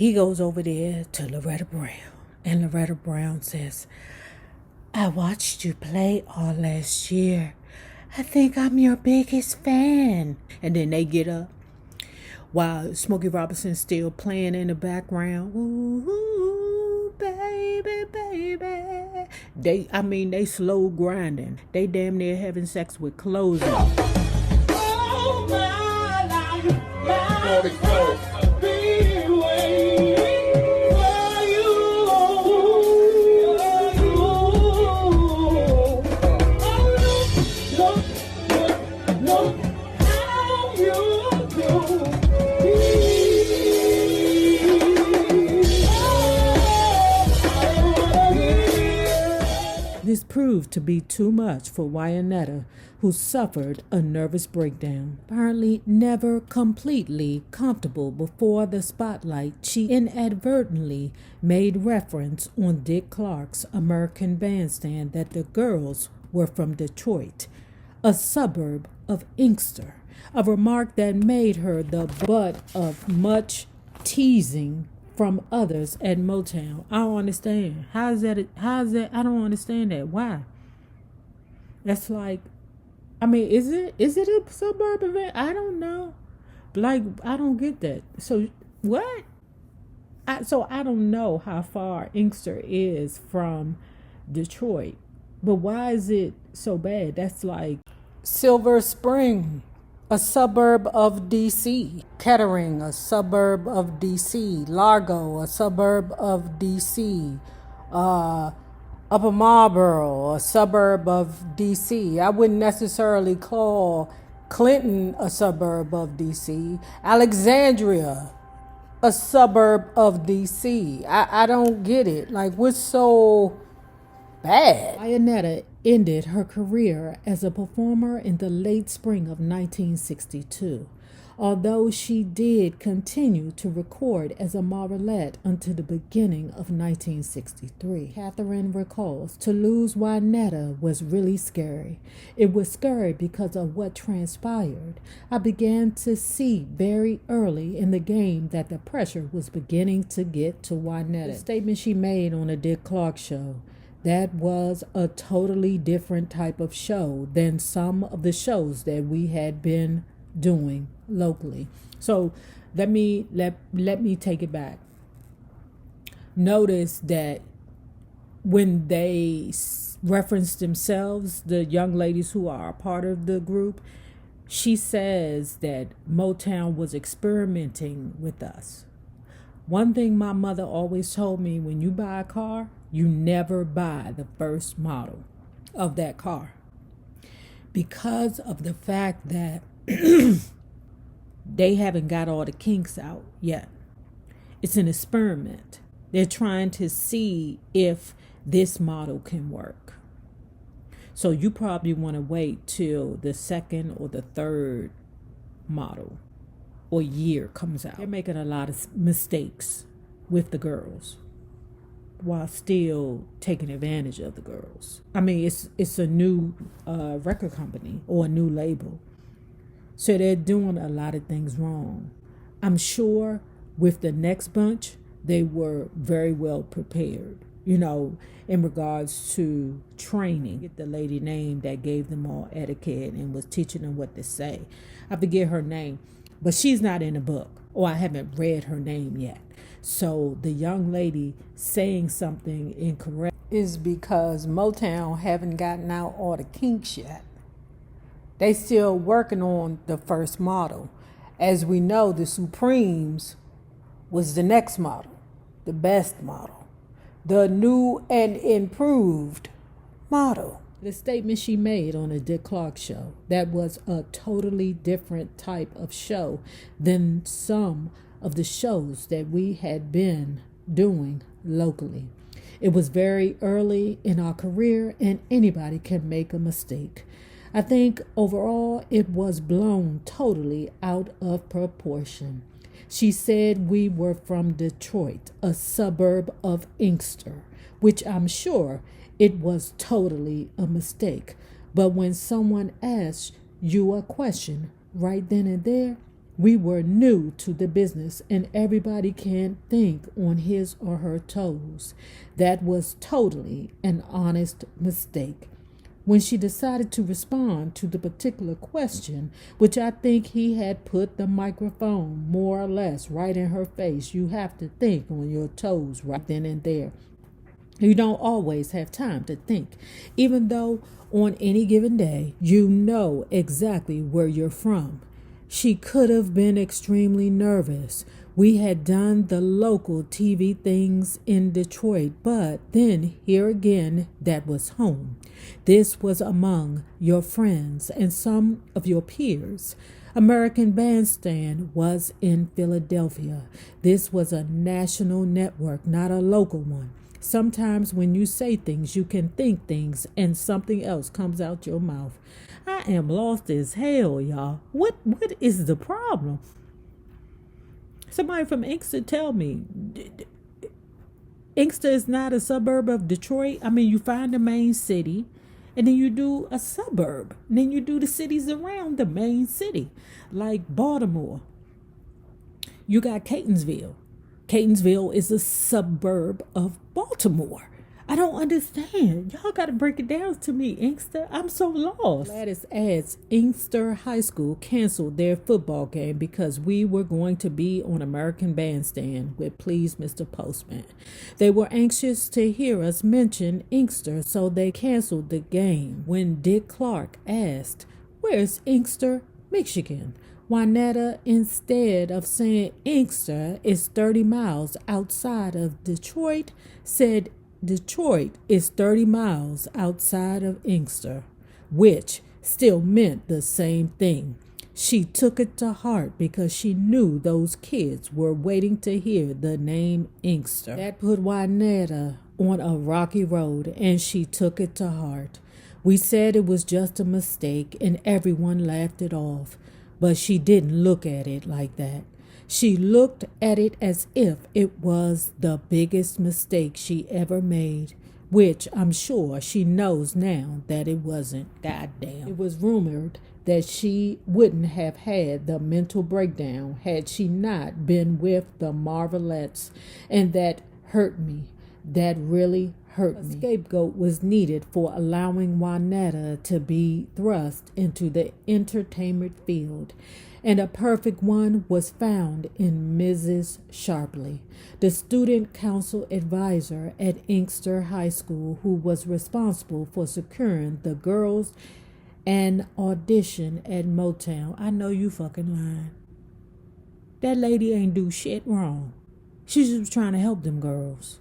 He goes over there to Loretta Brown, and Loretta Brown says, I watched you play all last year. I think I'm your biggest fan. And then they get up while Smokey Robinson's still playing in the background. Ooh, baby, baby. They slow grinding. They damn near having sex with clothes on. Oh, my life, This proved to be too much for Wanetta, who suffered a nervous breakdown. Apparently never completely comfortable before the spotlight, she inadvertently made reference on Dick Clark's American Bandstand that the girls were from Detroit, a suburb of Inkster, a remark that made her the butt of much teasing from others at Motown. I don't understand. How is that? I don't understand that. Why? That's like, is it a suburb event? I don't know. Like, I don't get that. So what? I don't know how far Inkster is from Detroit, but why is it so bad? That's like Silver Spring, a suburb of D.C. Kettering, a suburb of D.C. Largo, a suburb of D.C. Upper Marlboro, a suburb of D.C. I wouldn't necessarily call Clinton a suburb of D.C. Alexandria, a suburb of D.C. I don't get it. Like, what's so bad? Wanetta ended her career as a performer in the late spring of 1962, although she did continue to record as a Marvelette until the beginning of 1963. Catherine recalls, to lose Wanetta was really scary. It was scary because of what transpired. I began to see very early in the game that the pressure was beginning to get to Wanetta. The statement she made on the Dick Clark show, that was a totally different type of show than some of the shows that we had been doing locally. So let me take it back. Notice that when they reference themselves, the young ladies who are a part of the group, she says that Motown was experimenting with us. One thing my mother always told me, when you buy a car, you never buy the first model of that car, because of the fact that they haven't got all the kinks out yet. It's an experiment. They're trying to see if this model can work. So you probably want to wait till the second or the third model or year comes out. They're making a lot of mistakes with the girls while still taking advantage of the girls. It's a new record company or a new label. So they're doing a lot of things wrong. I'm sure with the next bunch, they were very well prepared, in regards to training. Get the lady name that gave them all etiquette and was teaching them what to say. I forget her name, but she's not in the book, or I haven't read her name yet. So the young lady saying something incorrect is because Motown haven't gotten out all the kinks yet. They still working on the first model. As we know, the Supremes was the next model, the best model, the new and improved model. The statement she made on the Dick Clark show, that was a totally different type of show than some of the shows that we had been doing locally. It was very early in our career, and anybody can make a mistake. I think overall it was blown totally out of proportion. She said we were from Detroit, a suburb of Inkster, which I'm sure it was totally a mistake. But when someone asks you a question right then and there, We were new to the business and everybody can't think on his or her toes. That was totally an honest mistake. When she decided to respond to the particular question, which I think he had put the microphone more or less right in her face, you have to think on your toes right then and there. You don't always have time to think, even though on any given day you know exactly where you're from. She could have been extremely nervous. We had done the local TV things in Detroit, but then here again, that was home. This was among your friends and some of your peers. American Bandstand was in Philadelphia. This was a national network, not a local one. Sometimes when you say things, you can think things and something else comes out your mouth. I am lost as hell, y'all. What is the problem? Somebody from Inkster tell me, Inkster is not a suburb of Detroit. I mean, you find the main city, and then you do a suburb. And then you do the cities around the main city, like Baltimore. You got Catonsville. Catonsville is a suburb of Baltimore. I don't understand. Y'all got to break it down to me, Inkster. I'm so lost. Gladys adds, Inkster High School canceled their football game because we were going to be on American Bandstand with Please Mr. Postman. They were anxious to hear us mention Inkster, so they canceled the game. When Dick Clark asked, where's Inkster, Michigan? Wanetta, instead of saying Inkster is 30 miles outside of Detroit, said Detroit is 30 miles outside of Inkster, which still meant the same thing. She took it to heart because she knew those kids were waiting to hear the name Inkster. That put Wanetta on a rocky road, and she took it to heart. We said it was just a mistake, and everyone laughed it off, but she didn't look at it like that. She looked at it as if it was the biggest mistake she ever made, which I'm sure she knows now that it wasn't. Goddamn. It was rumored that she wouldn't have had the mental breakdown had she not been with the Marvelettes, and that hurt me. That really hurt me. A scapegoat was needed for allowing Wanetta to be thrust into the entertainment field, and a perfect one was found in Mrs. Sharpley, the student council advisor at Inkster High School, who was responsible for securing the girls an audition at Motown. I know you fucking lying. That lady ain't do shit wrong. She just was trying to help them girls.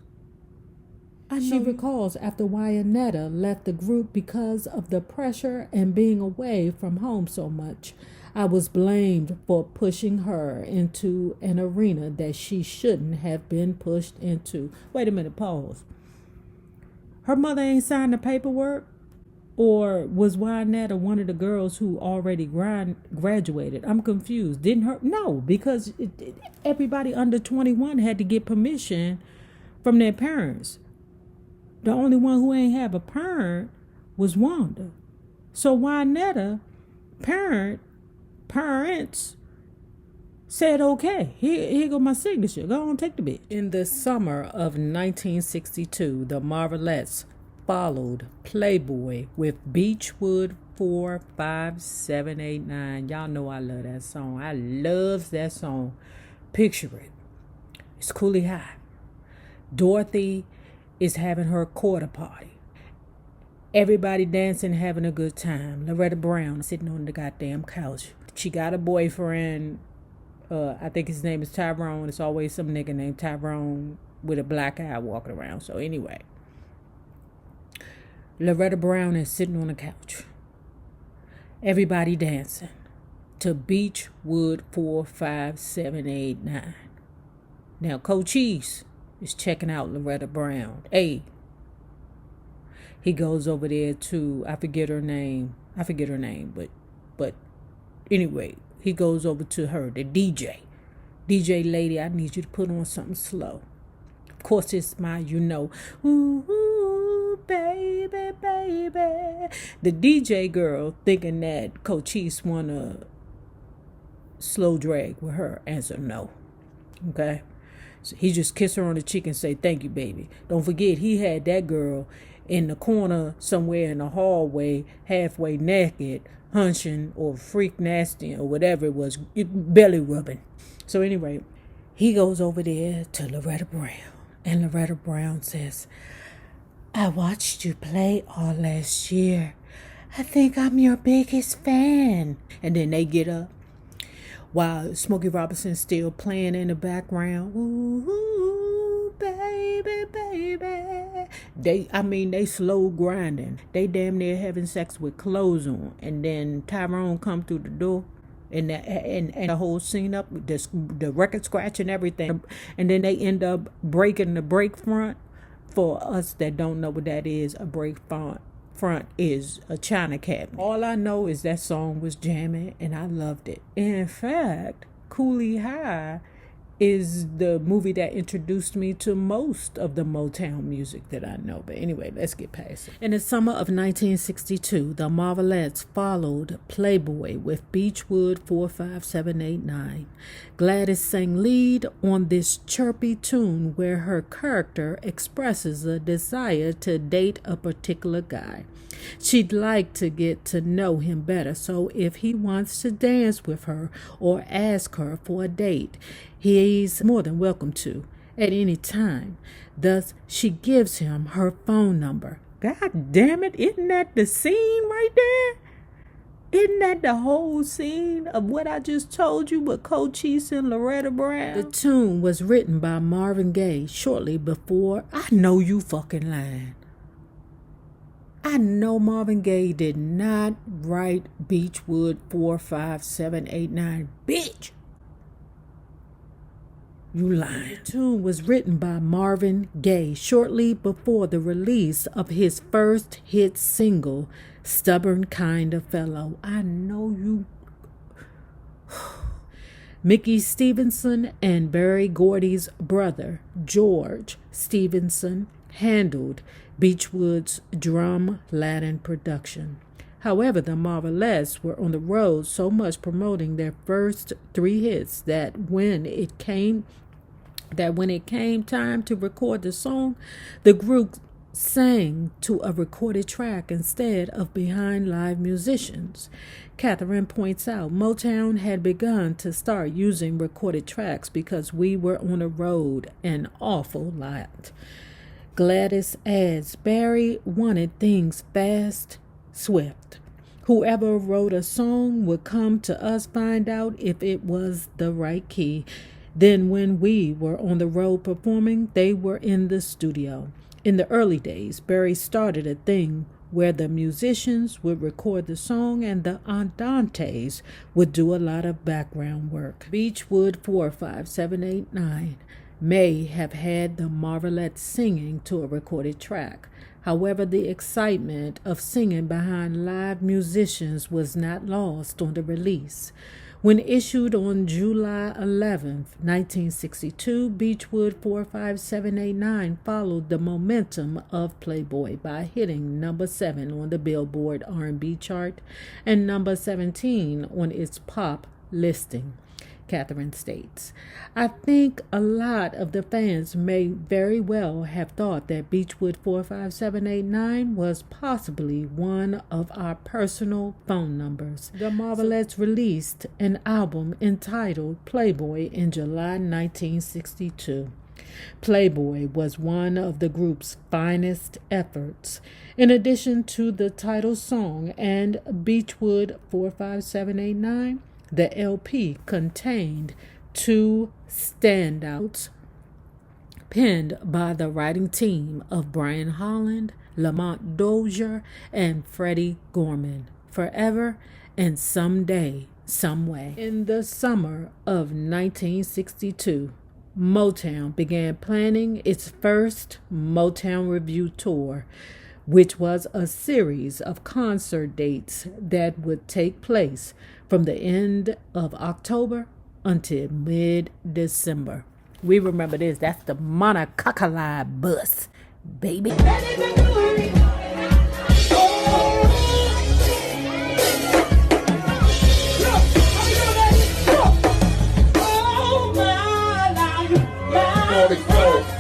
She recalls after Wanetta left the group because of the pressure and being away from home so much, I was blamed for pushing her into an arena that she shouldn't have been pushed into. Wait a minute, pause. Her mother ain't signed the paperwork? Or was Wanetta one of the girls who already graduated? I'm confused. Didn't her? No, because everybody under 21 had to get permission from their parents. The only one who ain't have a parent was Wanda. So Wanetta, parents said, okay, here go my signature. Go on, take the bitch. In the summer of 1962, the Marvelettes followed Playboy with Beachwood 4, 5, 7, 8, 9. Y'all know I love that song. I love that song. Picture it. It's Cooley High. Dorothy is having her quarter party. Everybody dancing, having a good time. Loretta Brown sitting on the goddamn couch. She got a boyfriend. I think his name is Tyrone. It's always some nigga named Tyrone with a black eye walking around. So anyway, Loretta Brown is sitting on the couch. Everybody dancing to Beachwood 4, 5, 7, 8, 9. Now Cochise is checking out Loretta Brown. Hey, he goes over there to, I forget her name, but anyway, he goes over to her, the DJ lady, I need you to put on something slow. Of course, it's my, ooh, baby, baby. The DJ girl thinking that Cochise wanna slow drag with her. Answer no. Okay? So he just kissed her on the cheek and say, thank you, baby. Don't forget, he had that girl in the corner somewhere in the hallway, halfway naked, hunching or freak nasty or whatever it was, belly rubbing. So anyway, he goes over there to Loretta Brown. And Loretta Brown says, I watched you play all last year. I think I'm your biggest fan. And then they get up while Smokey Robinson's still playing in the background. Ooh, baby, baby. They slow grinding. They damn near having sex with clothes on. And then Tyrone come through the door. And the whole scene up, the record scratch and everything. And then they end up breaking the brake front. For us that don't know what that is, a brake front is a china cabinet. All I know is that song was jamming and I loved it. In fact, Cooley High is the movie that introduced me to most of the Motown music that I know. But anyway, let's get past it. In the summer of 1962, the Marvelettes followed Playboy with Beachwood 45789. Gladys sang lead on this chirpy tune where her character expresses a desire to date a particular guy. She'd like to get to know him better, so if he wants to dance with her or ask her for a date, he's more than welcome to at any time. Thus, she gives him her phone number. God damn it, isn't that the scene right there? Isn't that the whole scene of what I just told you with Cochise and Loretta Brown? The tune was written by Marvin Gaye shortly before. I know you fucking lying. I know Marvin Gaye did not write Beachwood 45789. Bitch! You lying. The tune was written by Marvin Gaye shortly before the release of his first hit single, Stubborn Kind of Fellow. I know you. Mickey Stevenson and Berry Gordy's brother, George Stevenson, handled Beachwood's drum Latin production. However, the Marvelettes were on the road so much promoting their first 3 hits that when it came time to record the song, the group sang to a recorded track instead of behind live musicians. Catherine points out Motown had begun to start using recorded tracks because we were on the road an awful lot. Gladys adds, Barry wanted things fast, swift. Whoever wrote a song would come to us, find out if it was the right key. Then when we were on the road performing, they were in the studio. In the early days, Barry started a thing where the musicians would record the song and the Andantes would do a lot of background work. Beachwood 45789 may have had the Marvelettes singing to a recorded track. However, the excitement of singing behind live musicians was not lost on the release. When issued on July 11, 1962, Beachwood 45789 followed the momentum of Playboy by hitting number 7 on the Billboard R&B chart and number 17 on its pop listing. Catherine states, I think a lot of the fans may very well have thought that Beachwood 45789 was possibly one of our personal phone numbers. The Marvelettes released an album entitled Playboy in July 1962. Playboy was one of the group's finest efforts. In addition to the title song and Beachwood 45789, the LP contained 2 standouts penned by the writing team of Brian Holland, Lamont Dozier, and Freddie Gorman, Forever and Someday, Someway. In the summer of 1962, Motown began planning its first Motown Review tour, which was a series of concert dates that would take place from the end of October until mid-December. We remember this. That's the Monococali bus, baby. gotta go.